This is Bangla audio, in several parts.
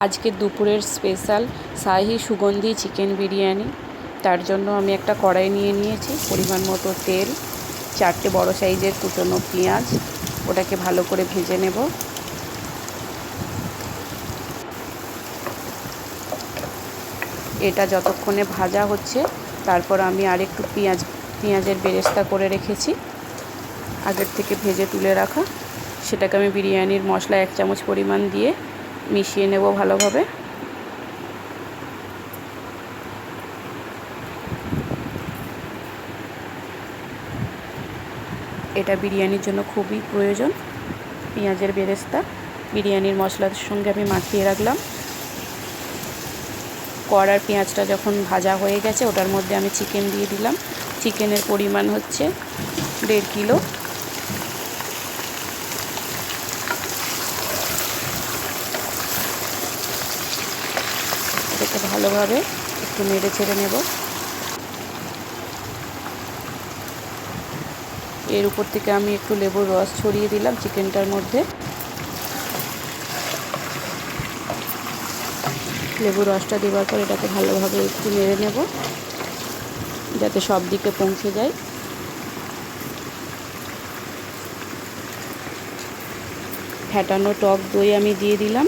আজকে দুপুরের স্পেশাল শাহি সুগন্ধি চিকেন বিরিয়ানি। তার জন্য আমি একটা কড়াই নিয়ে নিয়েছি, পরিমাণ মতো তেল, 4টে বড় সাইজের কুচনো পেঁয়াজ, ওটাকে ভালো করে ভেজে নেব। এটা যতক্ষণে ভাজা হচ্ছে, তারপর আমি আরেকটু পেঁয়াজের বেরেস্তা করে রেখেছি আগের থেকে ভেজে তুলে রাখা, সেটাকে আমি বিরিয়ানির মশলা 1 চামচ পরিমাণ দিয়ে মিশিয়ে নেব ভালোভাবে। এটা বিরিয়ানির জন্য খুবই প্রয়োজন, পেঁয়াজের বেরেস্তা। বিরিয়ানির মশলার সঙ্গে আমি মাখিয়ে রাখলাম। কড়ার পেঁয়াজটা যখন ভাজা হয়ে গেছে, ওটার মধ্যে আমি চিকেন দিয়ে দিলাম। চিকেনের পরিমাণ হচ্ছে 1.5 কিলো। এটাকে ভালোভাবে একটু নেড়ে চেড়ে নেব। এর উপর থেকে আমি একটু লেবুর রস ছড়িয়ে দিলাম চিকেনটার মধ্যে। লেবুর রসটা দেওয়ার পর এটাকে ভালোভাবে একটু নেড়ে নেব, যাতে সব দিকে পৌঁছে যায়। ফ্যাটানো টক দই আমি দিয়ে দিলাম,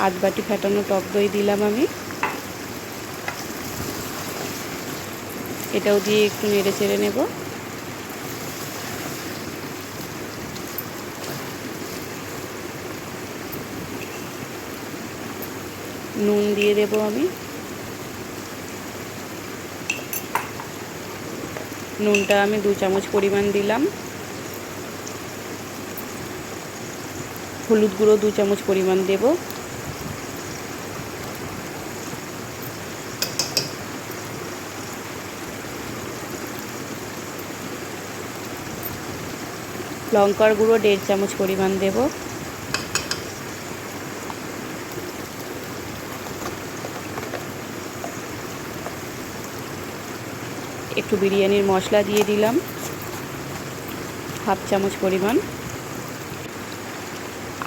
1/2 বাটি ফ্যাটানো টক দই দিলাম আমি। এটাও দিয়ে একটু নেড়ে চেড়ে নেব। নুন দিয়ে দেব আমি। নুনটা আমি 2 চামচ পরিমাণ দিলাম। হলুদ গুঁড়ো 2 চামচ পরিমাণ দেব। লঙ্কার গুঁড়ো 1.5 চামচ পরিমাণ দেব। একটু বিরিয়ানির মশলা দিয়ে দিলাম, 1/2 চামচ পরিমাণ।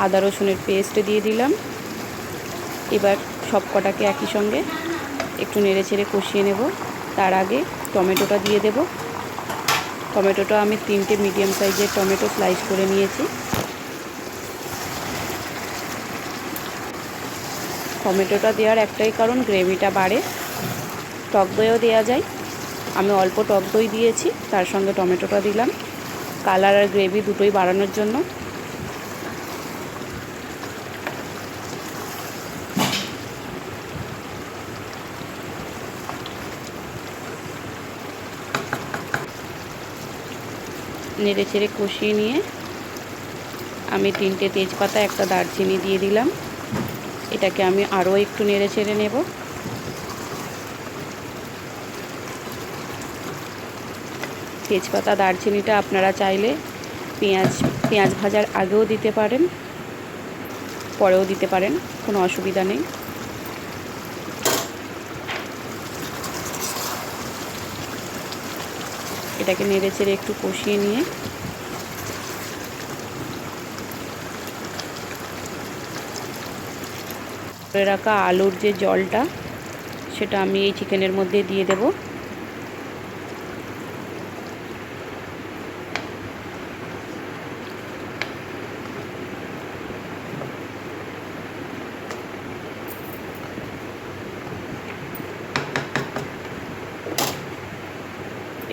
আদা রসুনের পেস্ট দিয়ে দিলাম। এবার সব কটাকে একই সঙ্গে একটু নেড়ে চেড়ে কষিয়ে নেব। তার আগে টমেটোটা দিয়ে দেব। টমেটোটা আমি 3টে মিডিয়াম সাইজের টমেটো স্লাইস করে নিয়েছি। টমেটোটা দেওয়ার একটাই কারণ, গ্রেভিটা বাড়ে। টক দইও দেওয়া যায়, আমি অল্প টক দই দিয়েছি, তার সঙ্গে টমেটোটা দিলাম কালার আর গ্রেভি দুটোই বাড়ানোর জন্য। নেড়ে চেড়ে কষিয়ে নিয়ে আমি 3টে তেজপাতা, একটা দারচিনি দিয়ে দিলাম। এটাকে আমি আরও একটু নেড়ে চেড়ে নেব। তেজপাতা দারচিনিটা আপনারা চাইলে পেঁয়াজ ভাজার আগেও দিতে পারেন, পরেও দিতে পারেন, কোনো অসুবিধা নেই। এটাকে নেড়ে চেড়ে একটু কষিয়ে নিয়ে করে রাখা আলুর যে জলটা, সেটা আমি এই চিকেনের মধ্যে দিয়ে দেব।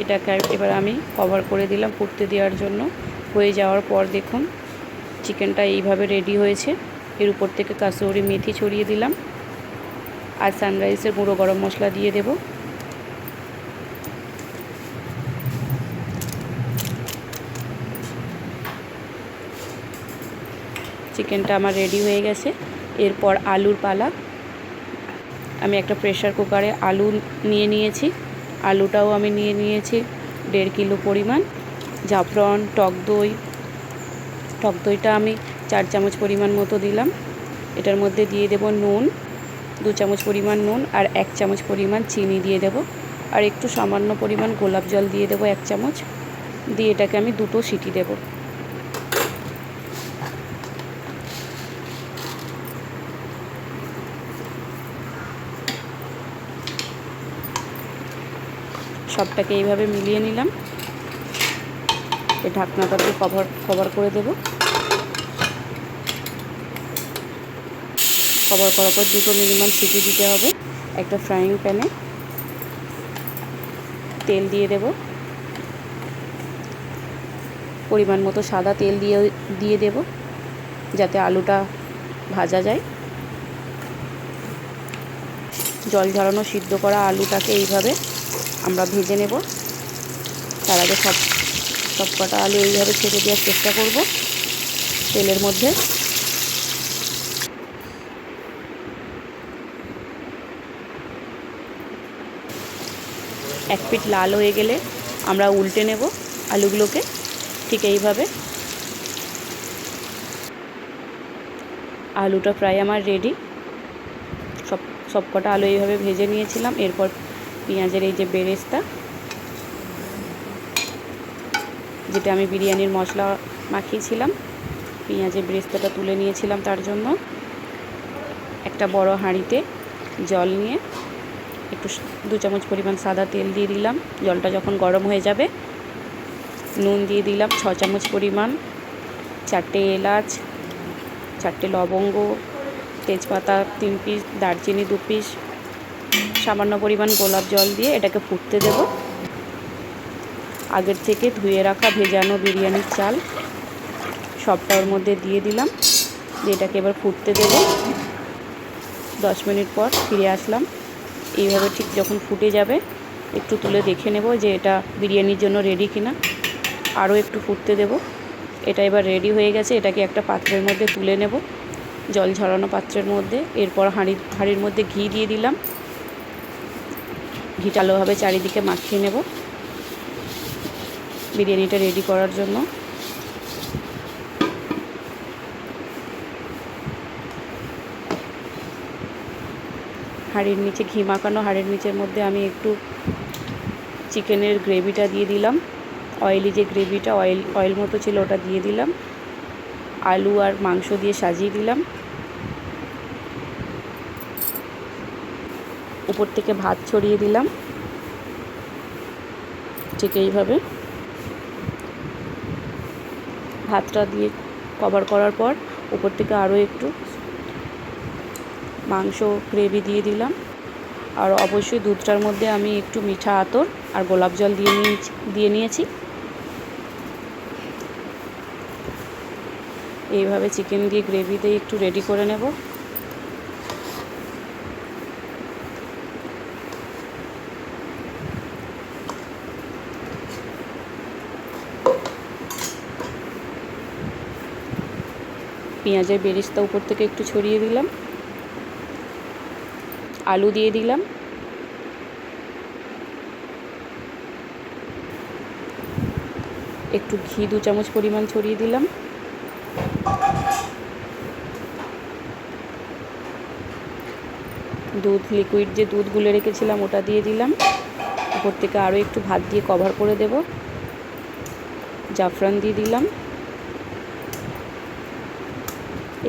এটাকে এবার আমি কভার করে দিলাম ফুটতে দেওয়ার জন্য। হয়ে যাওয়ার পর দেখুন চিকেনটা এইভাবে রেডি হয়েছে। এর উপর থেকে কাসুরি মেথি ছড়িয়ে দিলাম, আর সানরাইসের গুঁড়ো গরম মশলা দিয়ে দেব। চিকেনটা আমার রেডি হয়ে গেছে। এরপর আলুর পালা। আমি একটা প্রেসার কুকারে আলু নিয়ে নিয়েছি। আলুটাও আমি নিয়ে নিয়েছি 1.5 কিলো পরিমাণ। জাফরান, টক দইটা আমি 4 চামচ পরিমাণ মতো দিলাম। এটার মধ্যে দিয়ে দেব নুন, 2 চামচ পরিমাণ নুন, আর 1 চামচ পরিমাণ চিনি দিয়ে দেব, আর একটু সামান্য পরিমাণ গোলাপ জল দিয়ে দেব 1 চামচ। দিয়ে এটাকে আমি 2টো সিটি দেব। সবটাকে এইভাবে মিলিয়ে নিলাম। এই ঢাকনাটা দিয়ে কভার করে দেব। কভার করার পর 2টো মিনিমাম সিটি দিতে হবে। একটা ফ্রাইং প্যানে তেল দিয়ে দেব, পরিমাণ মতো সাদা তেল দিয়ে দেব যাতে আলুটা ভাজা যায়। জল ঝরানো সিদ্ধ করা আলুটাকে এইভাবে আমরা ভেজে নেব। তার আগে সব কটা আলু এইভাবে ছেড়ে দেওয়ার চেষ্টা করব তেলের মধ্যে। এক পিঠ লাল হয়ে গেলে আমরা উল্টে নেব আলুগুলোকে, ঠিক এইভাবে। আলুটা প্রায় আমার রেডি। সব কটা আলু এইভাবে ভেজে নিয়েছিলাম। এরপর পেঁয়াজের এই যে বেরেস্তা, যেটা আমি বিরিয়ানির মশলা মাখিয়েছিলাম, পেঁয়াজের বেরেস্তাটা তুলে নিয়েছিলাম। তার জন্য একটা বড় হাঁড়িতে জল নিয়ে একটু 2 চামচ পরিমাণ সাদা তেল দিয়ে দিলাম। জলটা যখন গরম হয়ে যাবে নুন দিয়ে দিলাম 6 চামচ পরিমাণ, 4টে এলাচ, 4টে লবঙ্গ, তেজপাতা 3 পিস, দারচিনি 2 পিস, সামান্য পরিমাণ গোলাপ জল দিয়ে এটাকে ফুটতে দেব। আগের থেকে ধুয়ে রাখা ভেজানো বিরিয়ানির চাল সবটা ওর মধ্যে দিয়ে দিলাম, দিয়ে এটাকে এবার ফুটতে দেব। 10 মিনিট পর ফিরে আসলাম। এইভাবে ঠিক যখন ফুটে যাবে একটু তুলে দেখে নেব যে এটা বিরিয়ানির জন্য রেডি কিনা। আরও একটু ফুটতে দেব। এটা এবার রেডি হয়ে গেছে। এটাকে একটা পাত্রের মধ্যে তুলে নেব, জল ঝরানো পাত্রের মধ্যে। এরপর হাঁড়ির মধ্যে ঘি দিয়ে দিলাম। ঘিটা ভালোভাবে চারিদিকে মাখিয়ে নেব বিরিয়ানিটা রেডি করার জন্য। হাঁড়ির নিচে ঘি মাখানো হাঁড়ির নিচের মধ্যে আমি একটু চিকেনের গ্রেভিটা দিয়ে দিলাম। অয়েলি যে গ্রেভিটা অয়েল মতো ছিল ওটা দিয়ে দিলাম। আলু আর মাংস দিয়ে সাজিয়ে দিলাম। উপর থেকে ভাত ছড়িয়ে দিলাম ঠিক এইভাবে। ভাতটা দিয়ে কভার করার পর উপর থেকে আরও একটু মাংস গ্রেভি দিয়ে দিলাম। আর অবশ্যই দুধটার মধ্যে আমি একটু মিঠা আতর আর গোলাপ জল দিয়ে নিয়েছি। এইভাবে চিকেন দিয়ে গ্রেভি দিয়ে একটু রেডি করে নেব। পেঁয়াজের বেরেস্তা উপর থেকে একটু ছড়িয়ে দিলাম। আলু দিয়ে দিলাম। একটু ঘি 2 চামচ পরিমাণ ছড়িয়ে দিলাম। দুধ লিকুইড যে দুধ গুলে রেখেছিলাম ওটা দিয়ে দিলাম। উপর থেকে আরও একটু ভাত দিয়ে কভার করে দেব। জাফরান দিয়ে দিলাম।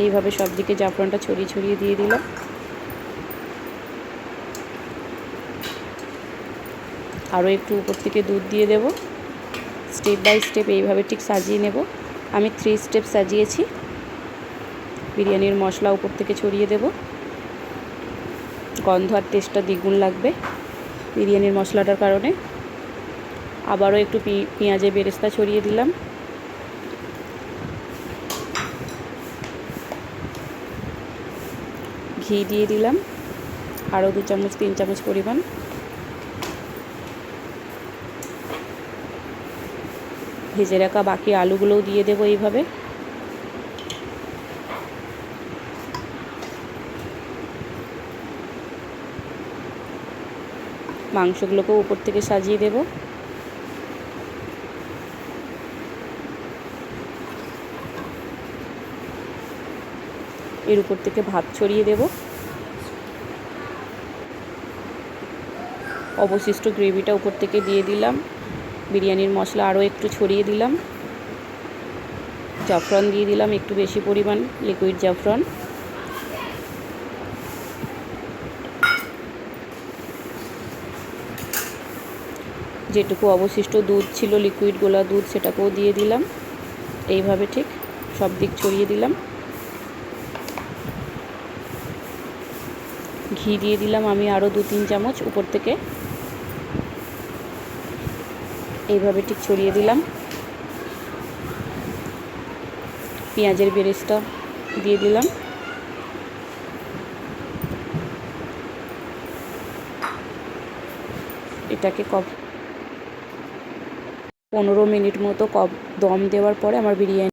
এইভাবে সব দিকে জাফরানটা ছড়িয়ে দিয়ে দিলাম। আরও একটু উপর থেকে দুধ দিয়ে দেব। স্টেপ বাই স্টেপ এইভাবে ঠিক সাজিয়ে নেব। আমি 3 স্টেপ সাজিয়েছি। বিরিয়ানির মশলা উপর থেকে ছড়িয়ে দেব। গন্ধ আর টেস্টটা দ্বিগুণ লাগবে বিরিয়ানির মশলাটার কারণে। আবারও একটু পেঁয়াজের বেরেস্তা ছড়িয়ে দিলাম। ঘি দিয়ে দিলাম আরও 2 চামচ 3 চামচ পরিমাণ। ভেজে রাখা বাকি আলুগুলোও দিয়ে দেবো এইভাবে। মাংসগুলোকেও উপর থেকে সাজিয়ে দেব। এর উপর থেকে ভাত ছড়িয়ে দেব। অবশিষ্ট গ্রেভিটা উপর থেকে দিয়ে দিলাম। বিরিয়ানির মশলা আরও একটু ছড়িয়ে দিলাম। জাফরান দিয়ে দিলাম একটু বেশি পরিমাণ, লিকুইড জাফরান। যেটুকু অবশিষ্ট দুধ ছিল, লিকুইড গোলা দুধ, সেটাকেও দিয়ে দিলাম। এইভাবে ঠিক সব দিক ছড়িয়ে দিলাম। ঘি দিয়ে দিলাম আমি আরও 2-3 চামচ উপর থেকে। এইভাবে ঠিক ছড়িয়ে দিলাম। পেঁয়াজের বেরেস্তা দিয়ে দিলাম। এটাকে 15 মিনিট মতো দম দেওয়ার পরে আমার বিরিয়ানি